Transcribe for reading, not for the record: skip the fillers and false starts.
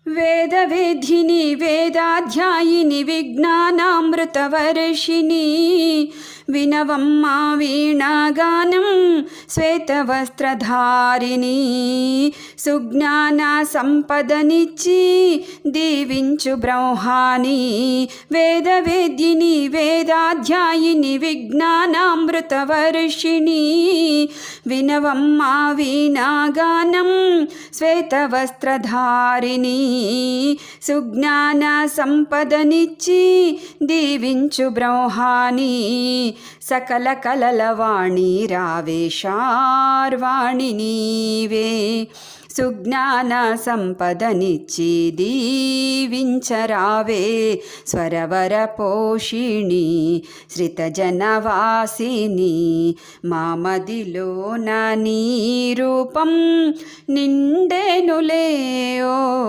వేదవేద్యిని వేదాధ్యాయిని విజ్ఞానామృతవర్షిణి వినవమ్మా వీణాగానం శ్వేతవస్త్రధారిణి సుజ్ఞాన సంపదనిచ్చి దీవించు బ్రహ్మాని వేదవేద్యిని వేదాధ్యాయిని విజ్ఞానామృతవర్షిణి వినవమ్మా వీణాగానం శ్వేతవస్త్రధారిణి సుజ్ఞాన సంపదనిచ్చి దీవించు బ్రహ్మాని సకల కలల వాణి రావే శార్వాణి నీవే సుజ్ఞాన సంపదనిచ్చి దీవించరావే స్వరవర పోషిణి శ్రితజనవాసిని మామదిలోన నీ రూపం నిండెనులే ఓ